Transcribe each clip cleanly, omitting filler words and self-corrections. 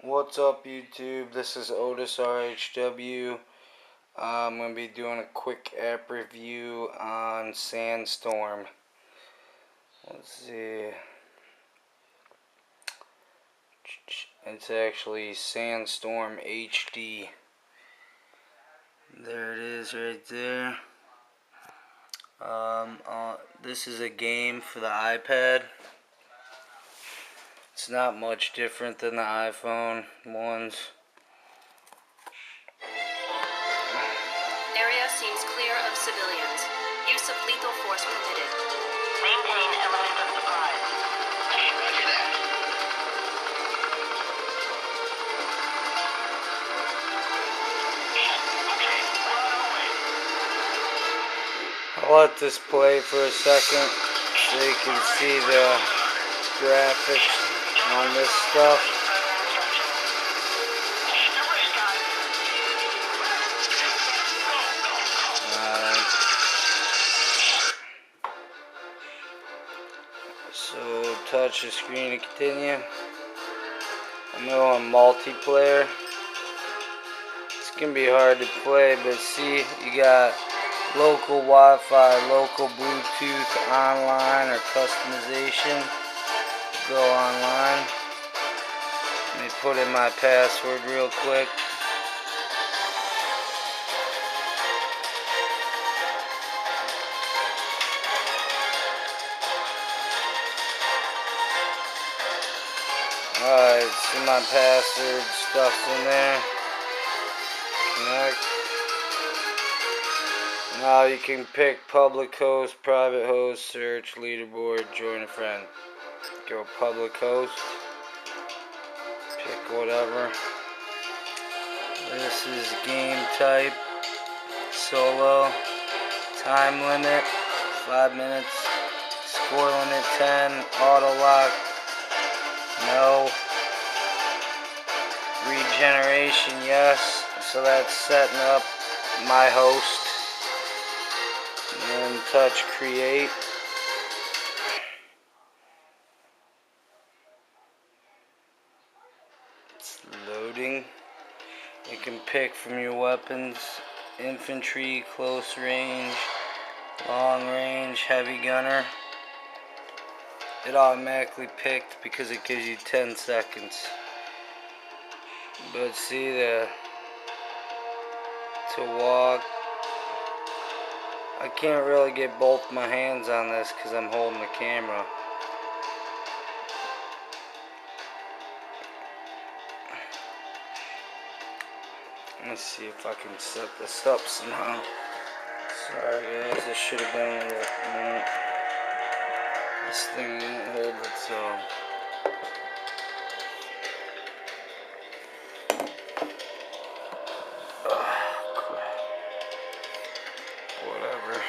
What's up, YouTube? This is Otis RHW. I'm going to be doing a quick app review on Sandstorm. Let's see. It's actually Sandstorm HD. There it is right there. This is a game for the iPad. It's not much different than the iPhone ones. Area seems clear of civilians. Use of lethal force permitted. Maintain element of surprise. Roger that. Okay, we're on our way. I'll let this play for a second so you can see the graphics on this stuff. So touch the screen to continue. I'm going multiplayer. It's gonna be hard to play, but see, you got local Wi-Fi, local Bluetooth, online, or customization. Go online. Let me put in my password real quick. Alright, see my password stuff's in there. Connect. Now you can pick public host, private host, search, leaderboard, join a friend. Go public host. Pick whatever. This is game type. Solo. Time limit 5 minutes. Score limit 10. Auto lock. No. Regeneration, yes. So that's setting up my host. And touch create. It's loading. You can pick from your weapons: infantry, close range, long range, heavy gunner. It automatically picked because it gives you 10 seconds. But see, to walk, I can't really get both my hands on this because I'm holding the camera. Let's see if I can set this up somehow. Sorry guys, this should have been a little, this thing didn't hold its own. Whatever.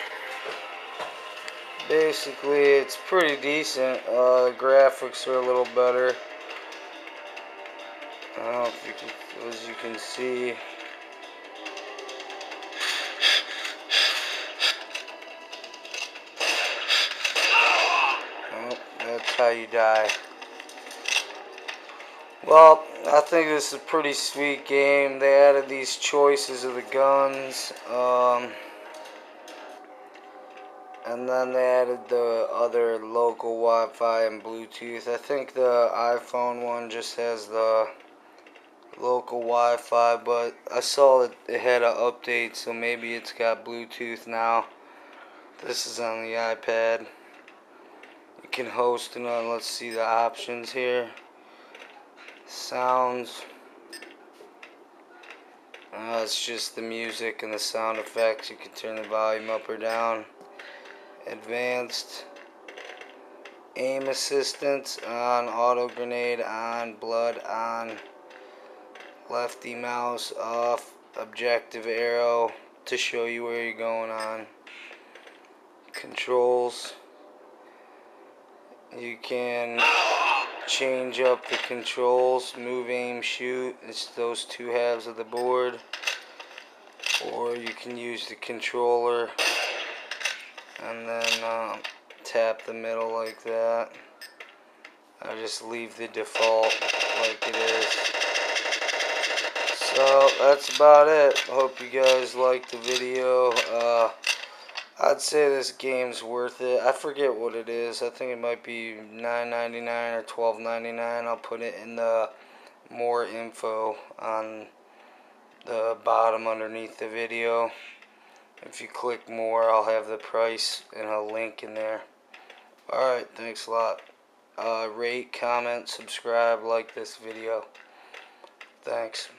Basically, it's pretty decent. The graphics are a little better. I don't know if you can, as you can see. Oh, that's how you die. Well, I think this is a pretty sweet game. They added these choices of the guns. And then they added the other local Wi-Fi and Bluetooth. I think the iPhone one just has the local Wi-Fi, but I saw it had an update, so maybe it's got Bluetooth now. This is on the iPad. You can host it on, let's see the options here. Sounds. It's just the music and the sound effects. You can turn the volume up or down. Advanced. Aim assistance on, auto grenade on, blood on, lefty mouse off, objective arrow to show you where you're going on. Controls. You can change up the controls, move, aim, shoot. It's those two halves of the board. Or you can use the controller and then tap the middle like that. I just leave the default like it is. So that's about it. Hope you guys liked the video. I'd say this game's worth it. I forget what it is. I think it might be $9.99 or $12.99. I'll put it in the more info on the bottom underneath the video. If you click more, I'll have the price and a link in there. Alright, thanks a lot. Rate, comment, subscribe, like this video. Thanks.